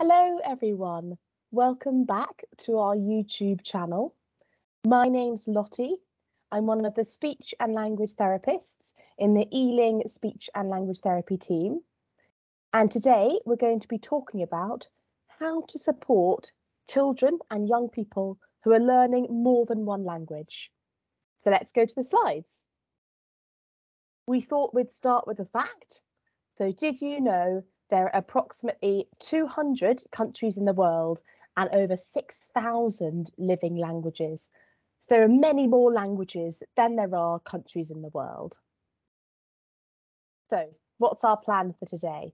Hello everyone, welcome back to our YouTube channel. My name's Lottie. I'm one of the speech and language therapists in the Ealing speech and language therapy team. And today we're going to be talking about how to support children and young people who are learning more than one language. So let's go to the slides. We thought we'd start with a fact. So did you know there are approximately 200 countries in the world and over 6,000 living languages? So there are many more languages than there are countries in the world. So what's our plan for today?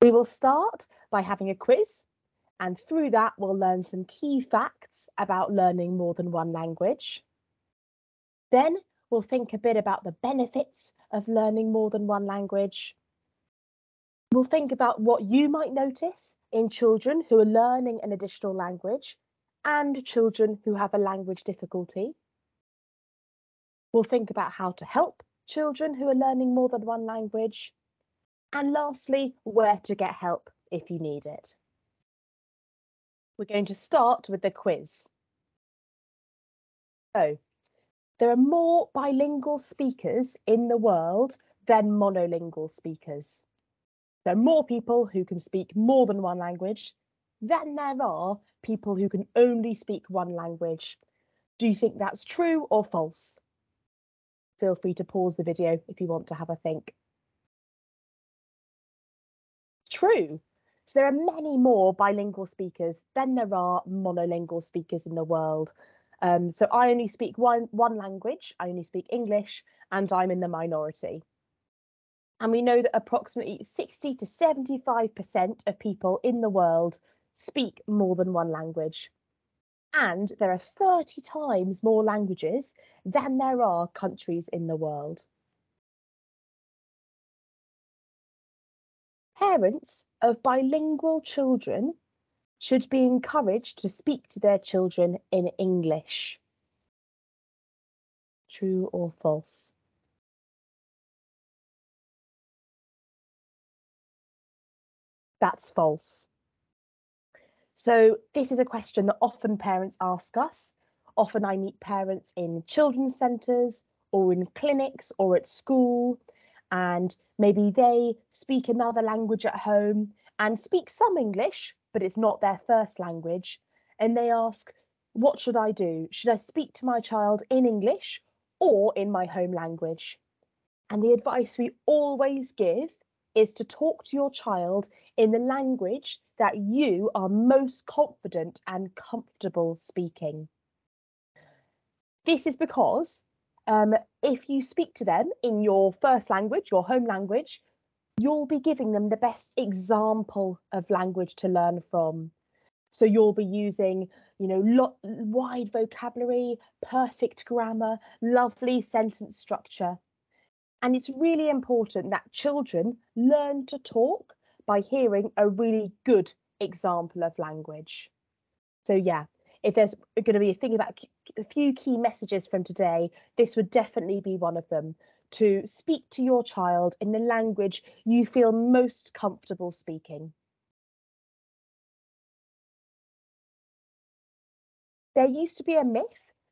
We will start by having a quiz, and through that we'll learn some key facts about learning more than one language. Then we'll think a bit about the benefits of learning more than one language. We'll think about what you might notice in children who are learning an additional language and children who have a language difficulty. We'll think about how to help children who are learning more than one language. And lastly, where to get help if you need it. We're going to start with the quiz. So, there are more bilingual speakers in the world than monolingual speakers. There are more people who can speak more than one language than there are people who can only speak one language. Do you think that's true or false? Feel free to pause the video if you want to have a think. True. So there are many more bilingual speakers than there are monolingual speakers in the world. So I only speak one language, I only speak English, and I'm in the minority. And we know that approximately 60 to 75% of people in the world speak more than one language. And there are 30 times more languages than there are countries in the world. Parents of bilingual children should be encouraged to speak to their children in English. True or false? That's false. So this is a question that often parents ask us. Often I meet parents in children's centres or in clinics or at school, and maybe they speak another language at home and speak some English, but it's not their first language. And they ask, what should I do? Should I speak to my child in English or in my home language? And the advice we always give is to talk to your child in the language that you are most confident and comfortable speaking. This is because if you speak to them in your first language, your home language, you'll be giving them the best example of language to learn from. So you'll be using, wide vocabulary, perfect grammar, lovely sentence structure. And it's really important that children learn to talk by hearing a really good example of language. So yeah, if there's going to be a thing about a few key messages from today, this would definitely be one of them. To speak to your child in the language you feel most comfortable speaking. There used to be a myth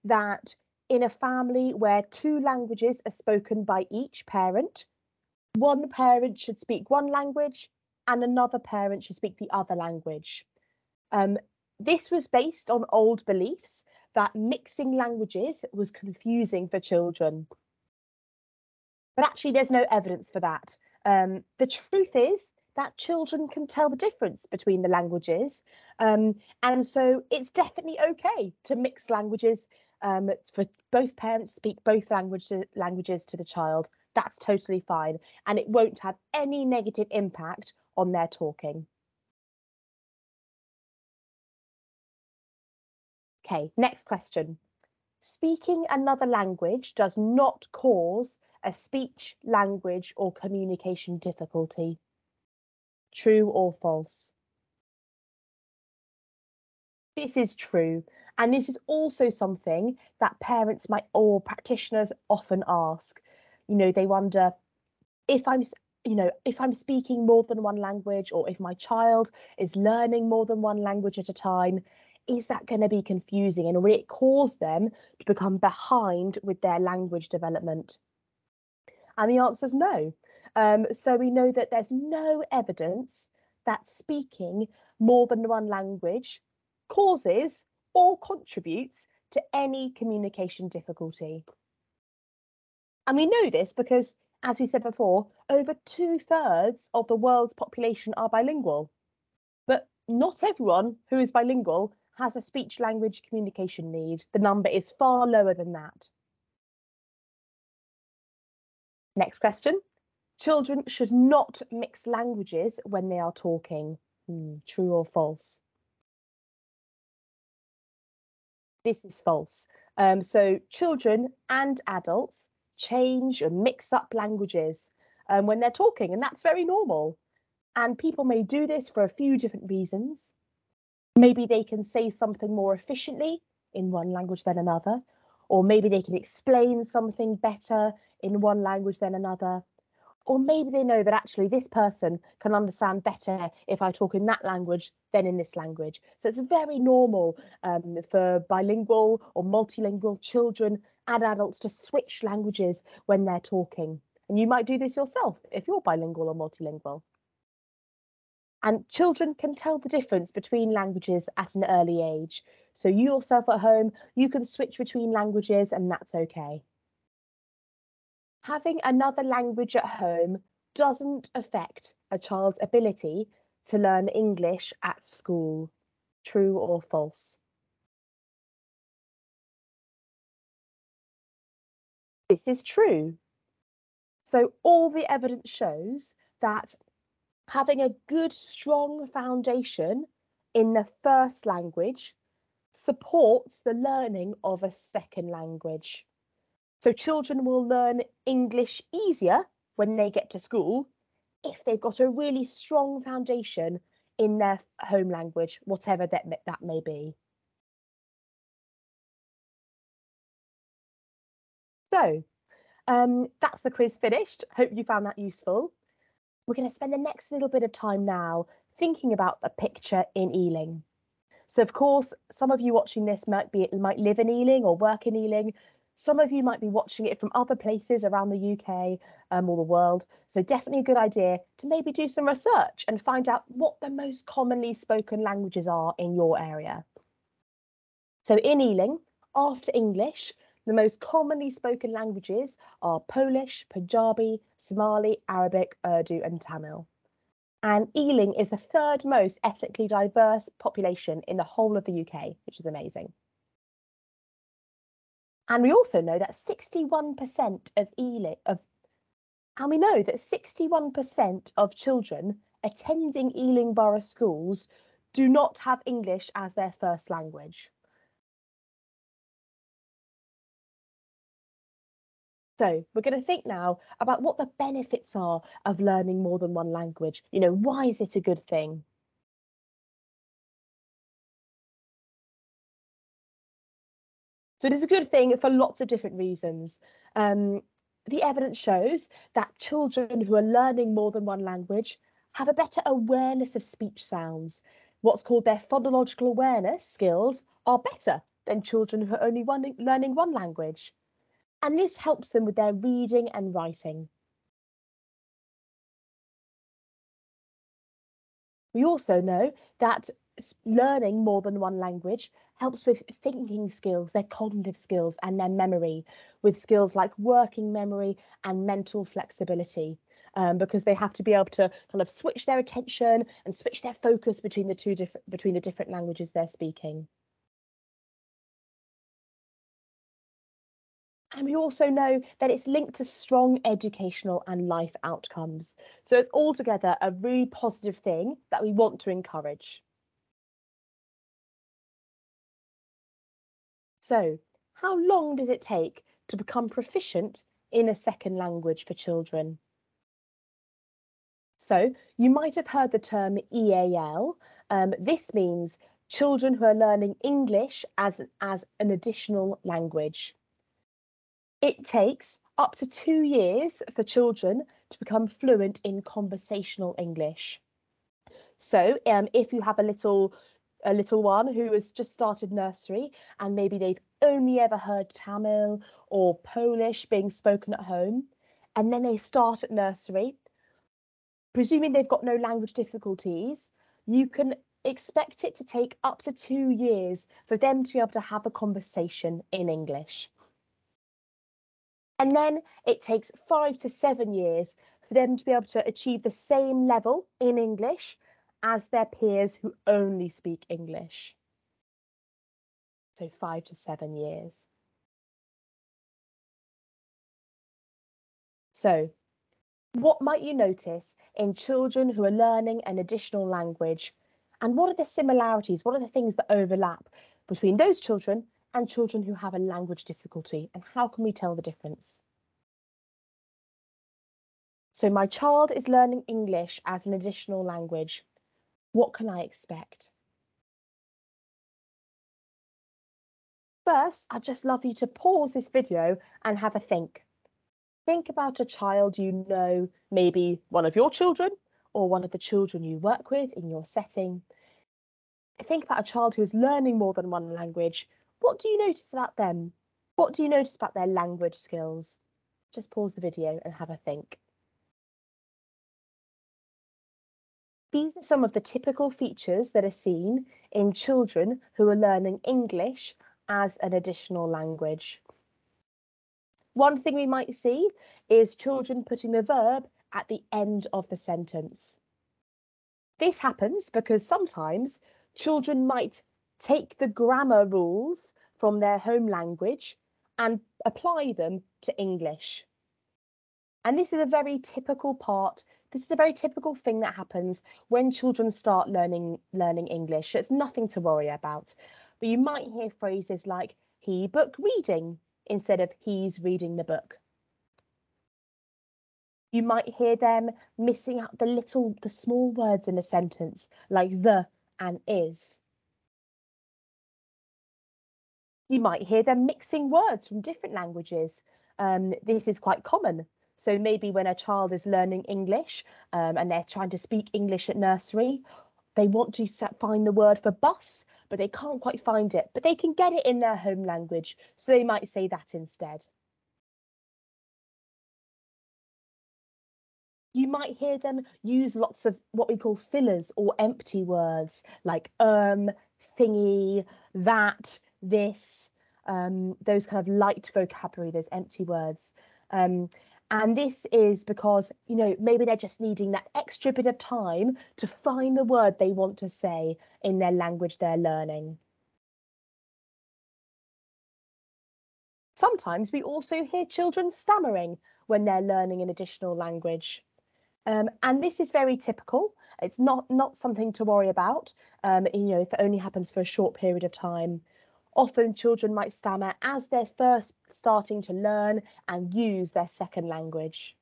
that in a family where two languages are spoken by each parent, one parent should speak one language and another parent should speak the other language. This was based on old beliefs that mixing languages was confusing for children. But actually, there's no evidence for that. The truth is that children can tell the difference between the languages. And so it's definitely okay to mix languages for both parents to speak both languages to the child. That's totally fine. And it won't have any negative impact on their talking. Okay, next question. Speaking another language does not cause a speech, language, or communication difficulty. True or false? This is true, and this is also something that parents or practitioners often ask. They wonder, if I'm if I'm speaking more than one language, or if my child is learning more than one language at a time, is that going to be confusing, and will it cause them to become behind with their language development? And the answer is no. So we know that there's no evidence that speaking more than one language causes or contributes to any communication difficulty. And we know this because, as we said before, over 2/3 of the world's population are bilingual. But not everyone who is bilingual has a speech language communication need. The number is far lower than that. Next question. Children should not mix languages when they are talking. True or false? This is false. So children and adults change and mix up languages when they're talking, and that's very normal. And people may do this for a few different reasons. Maybe they can say something more efficiently in one language than another, or maybe they can explain something better in one language than another. Or maybe they know that actually this person can understand better if I talk in that language than in this language. So it's very normal for bilingual or multilingual children and adults to switch languages when they're talking. And you might do this yourself if you're bilingual or multilingual. And children can tell the difference between languages at an early age. So you yourself at home, you can switch between languages, and that's okay. Having another language at home doesn't affect a child's ability to learn English at school. True or false? This is true. So all the evidence shows that having a good, strong foundation in the first language supports the learning of a second language. So children will learn English easier when they get to school if they've got a really strong foundation in their home language, whatever that may be. So that's the quiz finished. Hope you found that useful. We're going to spend the next little bit of time now thinking about a picture in Ealing. So of course, some of you watching this might live in Ealing or work in Ealing. Some of you might be watching it from other places around the UK or the world. So definitely a good idea to maybe do some research and find out what the most commonly spoken languages are in your area. So in Ealing, after English, the most commonly spoken languages are Polish, Punjabi, Somali, Arabic, Urdu and Tamil. And Ealing is the third most ethnically diverse population in the whole of the UK, which is amazing. And we also know that 61% of children attending Ealing Borough schools do not have English as their first language. So we're going to think now about what the benefits are of learning more than one language. Why is it a good thing? So it is a good thing for lots of different reasons. The evidence shows that children who are learning more than one language have a better awareness of speech sounds. What's called their phonological awareness skills are better than children who are only learning one language. And this helps them with their reading and writing. We also know that learning more than one language helps with thinking skills, their cognitive skills and their memory, with skills like working memory and mental flexibility, because they have to be able to kind of switch their attention and switch their focus between the different languages they're speaking. And we also know that it's linked to strong educational and life outcomes. So it's altogether a really positive thing that we want to encourage. So, how long does it take to become proficient in a second language for children? So, you might have heard the term EAL. This means children who are learning English as an additional language. It takes up to 2 years for children to become fluent in conversational English. So if you have a little one who has just started nursery and maybe they've only ever heard Tamil or Polish being spoken at home, and then they start at nursery, presuming they've got no language difficulties, you can expect it to take up to 2 years for them to be able to have a conversation in English. And then it takes 5 to 7 years for them to be able to achieve the same level in English as their peers who only speak English. So 5 to 7 years. So what might you notice in children who are learning an additional language? And what are the similarities? What are the things that overlap between those children and children who have a language difficulty? And how can we tell the difference? So my child is learning English as an additional language. What can I expect? First, I'd just love you to pause this video and have a think. Think about a child you know, maybe one of your children or one of the children you work with in your setting. Think about a child who's learning more than one language. What do you notice about them? What do you notice about their language skills? Just pause the video and have a think. These are some of the typical features that are seen in children who are learning English as an additional language. One thing we might see is children putting the verb at the end of the sentence. This happens because sometimes children might take the grammar rules from their home language and apply them to English. And this is a very typical thing that happens when children start learning English. It's nothing to worry about. But you might hear phrases like he book reading instead of he's reading the book. You might hear them missing out the small words in a sentence, like the and is. You might hear them mixing words from different languages. This is quite common. So maybe when a child is learning English and they're trying to speak English at nursery, they want to find the word for bus, but they can't quite find it. But they can get it in their home language, so they might say that instead. You might hear them use lots of what we call fillers or empty words like thingy, that, this, those kind of light vocabulary, those empty words. And this is because, you know, maybe they're just needing that extra bit of time to find the word they want to say in their language they're learning. Sometimes we also hear children stammering when they're learning an additional language. And this is very typical. It's not something to worry about, you know, if it only happens for a short period of time. Often children might stammer as they're first starting to learn and use their second language.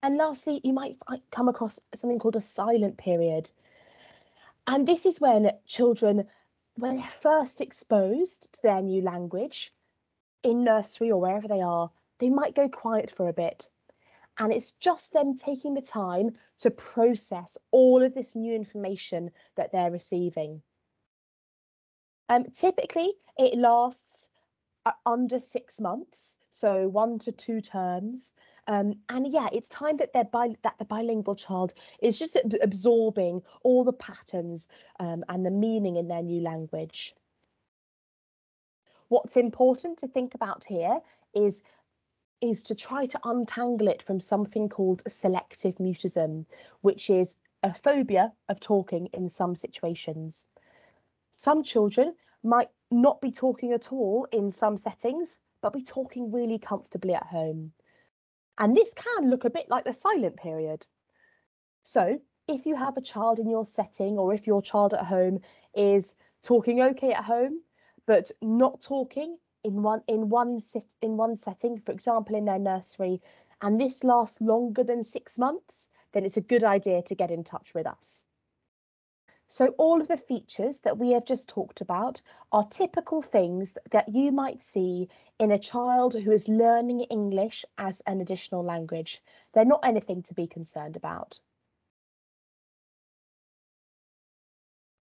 And lastly, you might come across something called a silent period. And this is when children, when they're first exposed to their new language in nursery or wherever they are, they might go quiet for a bit. And it's just them taking the time to process all of this new information that they're receiving. Typically, it lasts under 6 months, so 1 to 2 terms. And yeah, it's time that the bilingual child is just absorbing all the patterns and the meaning in their new language. What's important to think about here is to try to untangle it from something called selective mutism, which is a phobia of talking in some situations. Some children might not be talking at all in some settings, but be talking really comfortably at home. And this can look a bit like the silent period. So if you have a child in your setting, or if your child at home is talking okay at home, but not talking in one setting, for example, in their nursery, and this lasts longer than 6 months, then it's a good idea to get in touch with us. So all of the features that we have just talked about are typical things that you might see in a child who is learning English as an additional language. They're not anything to be concerned about.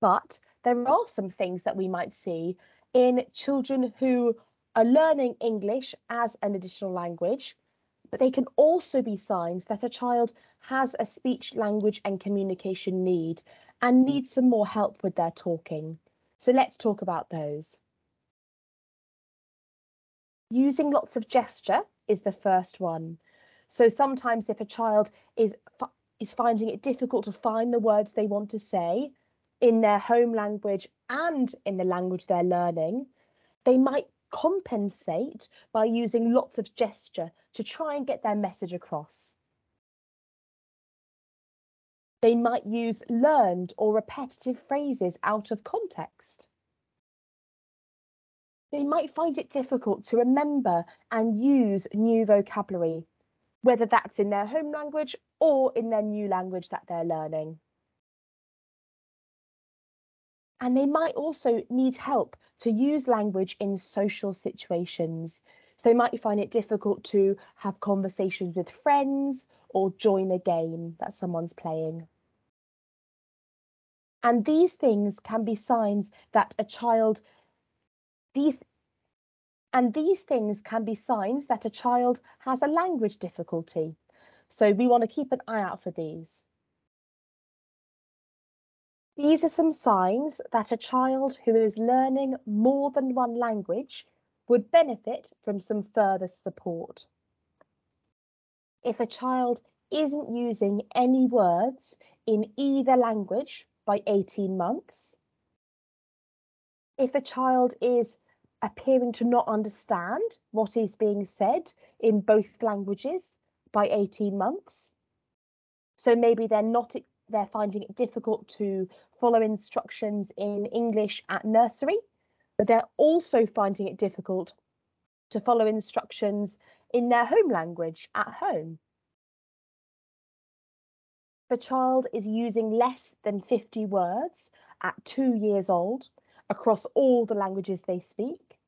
But there are some things that we might see in children who are learning English as an additional language, but they can also be signs that a child has a speech, language and communication need and needs some more help with their talking. So let's talk about those. Using lots of gesture is the first one. So sometimes if a child is finding it difficult to find the words they want to say in their home language and in the language they're learning, they might compensate by using lots of gesture to try and get their message across. They might use learned or repetitive phrases out of context. They might find it difficult to remember and use new vocabulary, whether that's in their home language or in their new language that they're learning. And they might also need help to use language in social situations. So they might find it difficult to have conversations with friends or join a game that someone's playing. And these things can be signs that a child, these things can be signs that a child has a language difficulty. So we want to keep an eye out for these. These are some signs that a child who is learning more than one language would benefit from some further support. If a child isn't using any words in either language by 18 months, if a child is appearing to not understand what is being said in both languages by 18 months, so maybe they're finding it difficult to follow instructions in English at nursery, but they're also finding it difficult to follow instructions in their home language at home. If a child is using less than 50 words at 2 years old across all the languages they speak.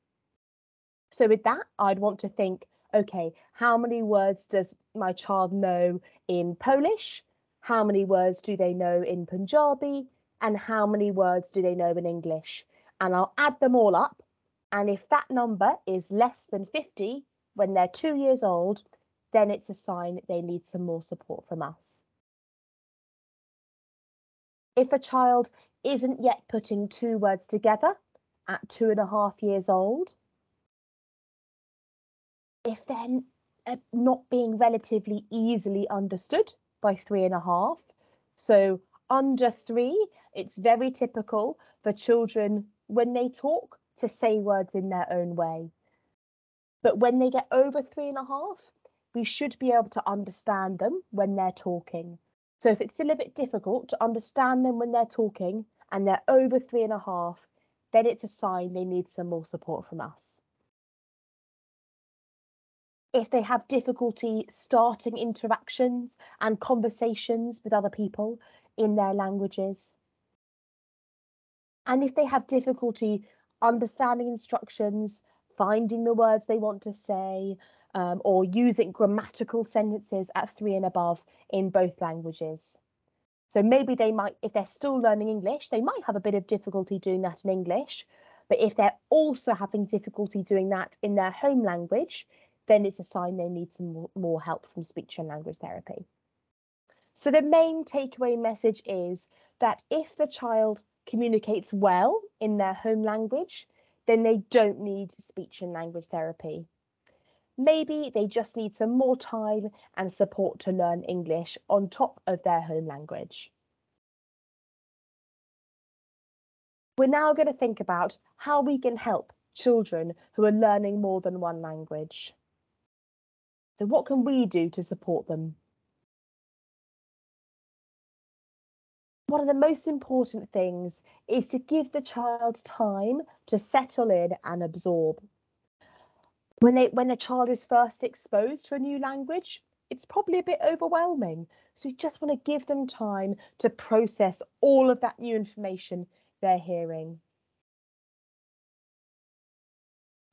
So with that, I'd want to think, okay, how many words does my child know in Polish? How many words do they know in Punjabi? And how many words do they know in English? And I'll add them all up. And if that number is less than 50 when they're 2 years old, then it's a sign they need some more support from us. If a child isn't yet putting 2 words together at 2.5 years old, if they're not being relatively easily understood by 3.5, so under 3, it's very typical for children when they talk to say words in their own way. But when they get over 3.5, we should be able to understand them when they're talking. So if it's still a bit difficult to understand them when they're talking and they're over 3.5, then it's a sign they need some more support from us. If they have difficulty starting interactions and conversations with other people in their languages. And if they have difficulty understanding instructions, finding the words they want to say, or using grammatical sentences at 3 and above in both languages. So maybe they might, if they're still learning English, they might have a bit of difficulty doing that in English. But if they're also having difficulty doing that in their home language, then it's a sign they need some more help from speech and language therapy. So the main takeaway message is that if the child communicates well in their home language, then they don't need speech and language therapy. Maybe they just need some more time and support to learn English on top of their home language. We're now going to think about how we can help children who are learning more than one language. So what can we do to support them? One of the most important things is to give the child time to settle in and absorb. When a child is first exposed to a new language, it's probably a bit overwhelming. So we just want to give them time to process all of that new information they're hearing.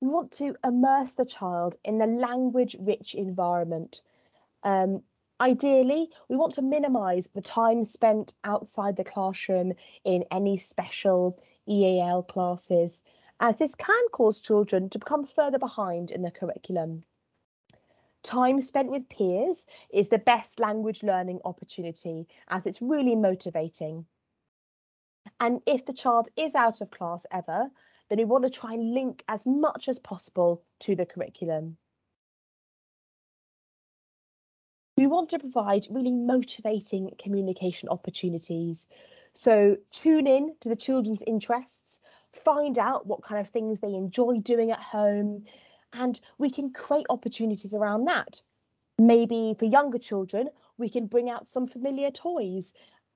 We want to immerse the child in a language-rich environment. Ideally, we want to minimise the time spent outside the classroom in any special EAL classes, as this can cause children to become further behind in the curriculum. Time spent with peers is the best language learning opportunity, as it's really motivating. And if the child is out of class ever, then we want to try and link as much as possible to the curriculum. We want to provide really motivating communication opportunities. So tune in to the children's interests, find out what kind of things they enjoy doing at home, and we can create opportunities around that. Maybe for younger children, we can bring out some familiar toys,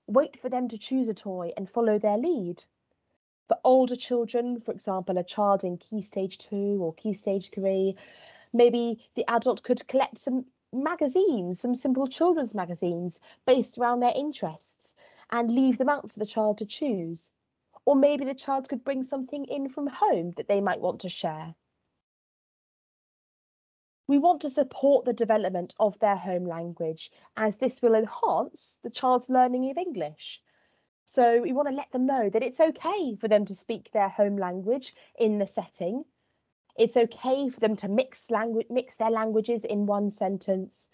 wait for them to choose a toy and follow their lead. For older children, for example, a child in Key Stage 2 or Key Stage 3, maybe the adult could collect some magazines, some simple children's magazines based around their interests and leave them out for the child to choose. Or maybe the child could bring something in from home that they might want to share. We want to support the development of their home language, as this will enhance the child's learning of English. So we want to let them know that it's okay for them to speak their home language in the setting. It's okay for them to mix their languages in one sentence.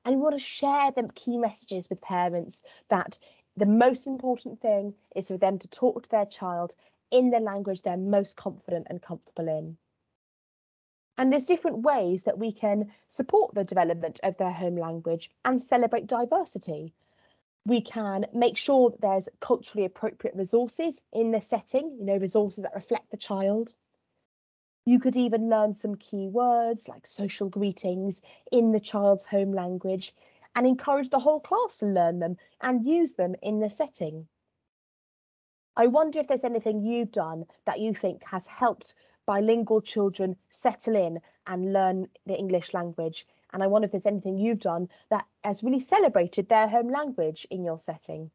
And we want to share the key messages with parents that the most important thing is for them to talk to their child in the language they're most confident and comfortable in. And there's different ways that we can support the development of their home language and celebrate diversity. We can make sure that there's culturally appropriate resources in the setting, resources that reflect the child. You could even learn some key words like social greetings in the child's home language and encourage the whole class to learn them and use them in the setting. I wonder if there's anything you've done that you think has helped bilingual children settle in and learn the English language. And I wonder if there's anything you've done that has really celebrated their home language in your setting.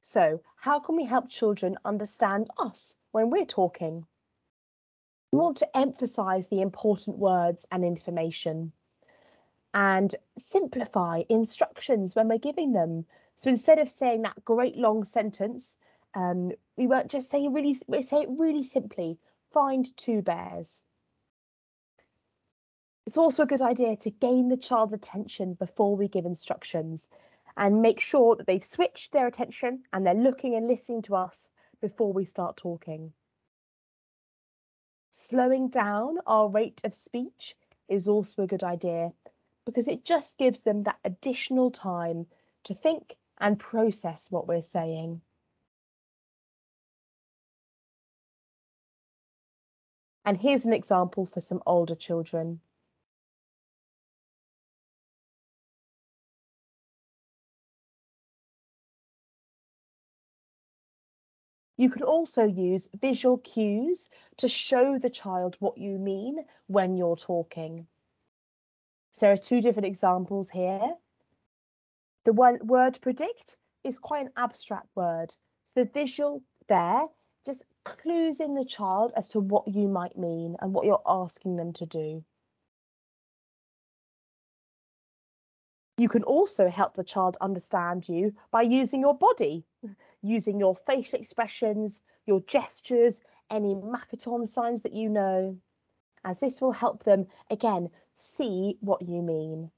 So, how can we help children understand us when we're talking? We want to emphasise the important words and information and simplify instructions when we're giving them. So instead of saying that great long sentence, we won't just say we say it really simply. Find two bears. It's also a good idea to gain the child's attention before we give instructions and make sure that they've switched their attention and they're looking and listening to us before we start talking. Slowing down our rate of speech is also a good idea because it just gives them that additional time to think and process what we're saying. And here's an example for some older children. You can also use visual cues to show the child what you mean when you're talking. So there are two different examples here. The word predict is quite an abstract word. So the visual there just clues in the child as to what you might mean and what you're asking them to do. You can also help the child understand you by using your body, using your facial expressions, your gestures, any Makaton signs that you know, as this will help them, again, see what you mean.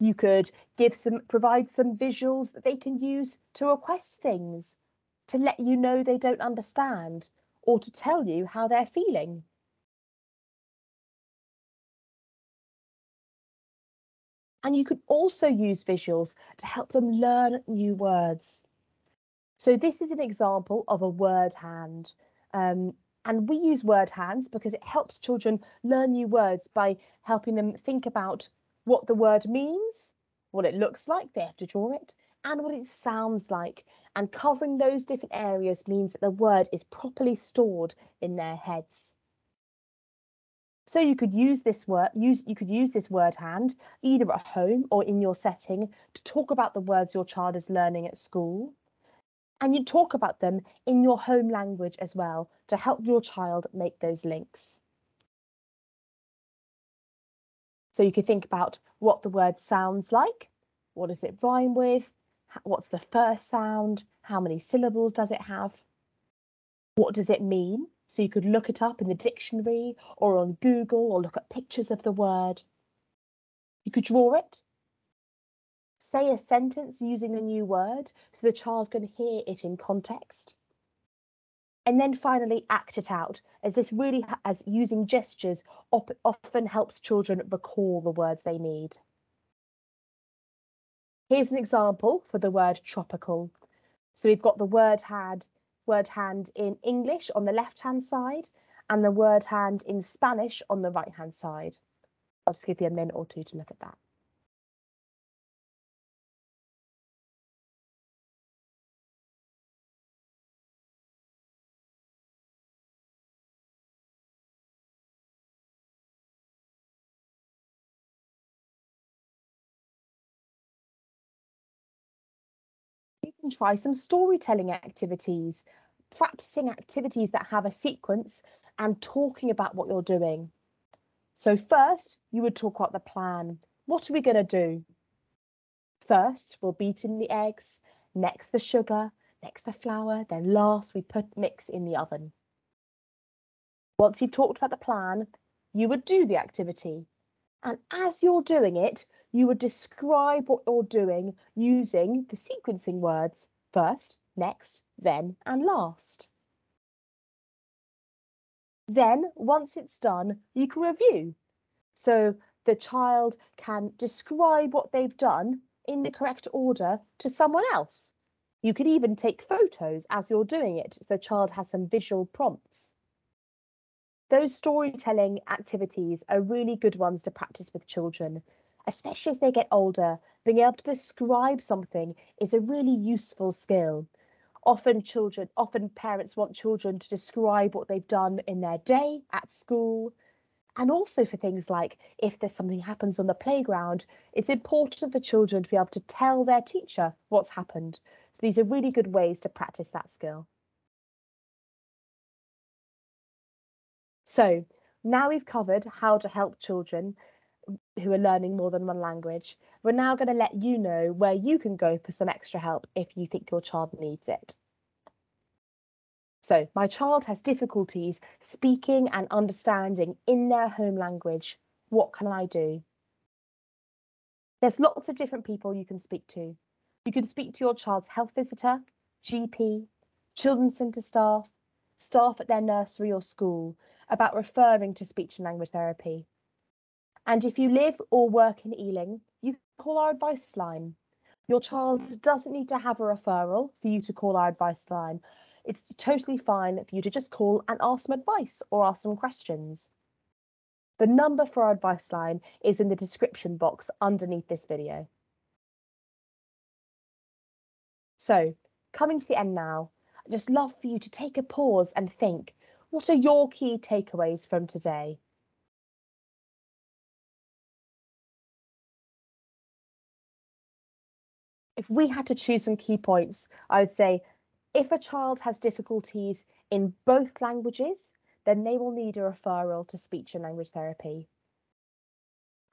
You could provide some visuals that they can use to request things, to let you know they don't understand, or to tell you how they're feeling. And you could also use visuals to help them learn new words. So this is an example of a word hand. And we use word hands because it helps children learn new words by helping them think about what the word means, what it looks like, they have to draw it, and what it sounds like. And covering those different areas means that the word is properly stored in their heads. So you could use this word hand either at home or in your setting to talk about the words your child is learning at school. And you talk about them in your home language as well to help your child make those links. So you could think about what the word sounds like. What does it rhyme with? What's the first sound? How many syllables does it have? What does it mean? So you could look it up in the dictionary or on Google or look at pictures of the word. You could draw it. Say a sentence using a new word so the child can hear it in context. And then finally act it out, as this really, as using gestures often helps children recall the words they need. Here's an example for the word tropical. So we've got the word hand in English on the left-hand side and the word hand in Spanish on the right-hand side. I'll just give you a minute or two to look at that. You can try some storytelling activities, practicing activities that have a sequence and talking about what you're doing. So first, you would talk about the plan. What are we going to do? First, we'll beat in the eggs, next the sugar, next the flour, then last we mix in the oven. Once you've talked about the plan, you would do the activity. And as you're doing it, you would describe what you're doing using the sequencing words first, next, then, and last. Then, once it's done, you can review. So the child can describe what they've done in the correct order to someone else. You could even take photos as you're doing it, so the child has some visual prompts. Those storytelling activities are really good ones to practice with children, especially as they get older. Being able to describe something is a really useful skill. Often parents want children to describe what they've done in their day at school. And also for things like if there's something happens on the playground, it's important for children to be able to tell their teacher what's happened. So these are really good ways to practice that skill. So now we've covered how to help children who are learning more than one language. We're now going to let you know where you can go for some extra help if you think your child needs it. So my child has difficulties speaking and understanding in their home language. What can I do? There's lots of different people you can speak to. You can speak to your child's health visitor, GP, children's centre staff, staff at their nursery or school about referring to speech and language therapy. And if you live or work in Ealing, you can call our advice line. Your child doesn't need to have a referral for you to call our advice line. It's totally fine for you to just call and ask some advice or ask some questions. The number for our advice line is in the description box underneath this video. So, coming to the end now, I'd just love for you to take a pause and think, what are your key takeaways from today? If we had to choose some key points, I would say if a child has difficulties in both languages, then they will need a referral to speech and language therapy.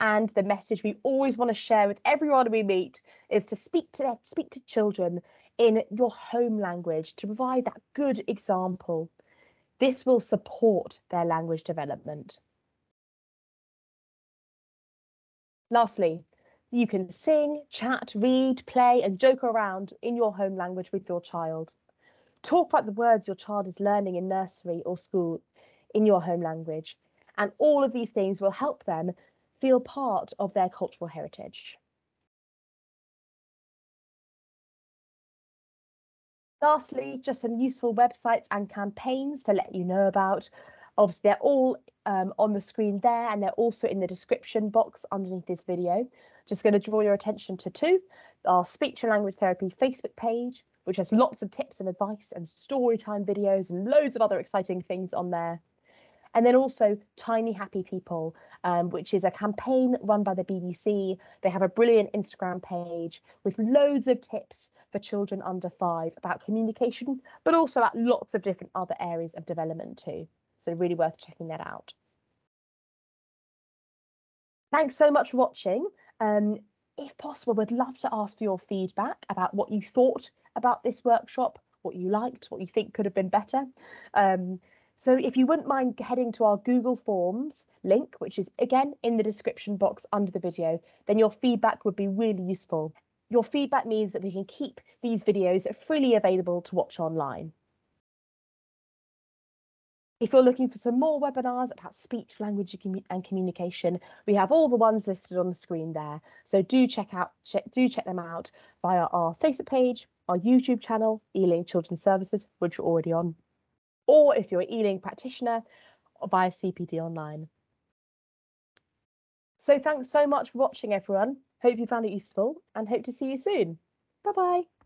And the message we always want to share with everyone we meet is to speak to children in your home language to provide that good example. This will support their language development. Lastly, you can sing, chat, read, play, and joke around in your home language with your child. Talk about the words your child is learning in nursery or school in your home language. And all of these things will help them feel part of their cultural heritage. Lastly, just some useful websites and campaigns to let you know about. Obviously, they're all on the screen there, and they're also in the description box underneath this video. Just going to draw your attention to two. Our Speech and Language Therapy Facebook page, which has lots of tips and advice and story time videos and loads of other exciting things on there. And then also Tiny Happy People, which is a campaign run by the BBC. They have a brilliant Instagram page with loads of tips for children under 5 about communication, but also about lots of different other areas of development too. So really worth checking that out. Thanks so much for watching. If possible, we'd love to ask for your feedback about what you thought about this workshop, what you liked, what you think could have been better. So if you wouldn't mind heading to our Google Forms link, which is again in the description box under the video, then your feedback would be really useful. Your feedback means that we can keep these videos freely available to watch online. If you're looking for some more webinars about speech, language and communication, we have all the ones listed on the screen there. So do check them out via our Facebook page, our YouTube channel, Ealing Children's Services, which we're already on, or if you're an Ealing practitioner, via CPD Online. So thanks so much for watching, everyone. Hope you found it useful and hope to see you soon. Bye-bye.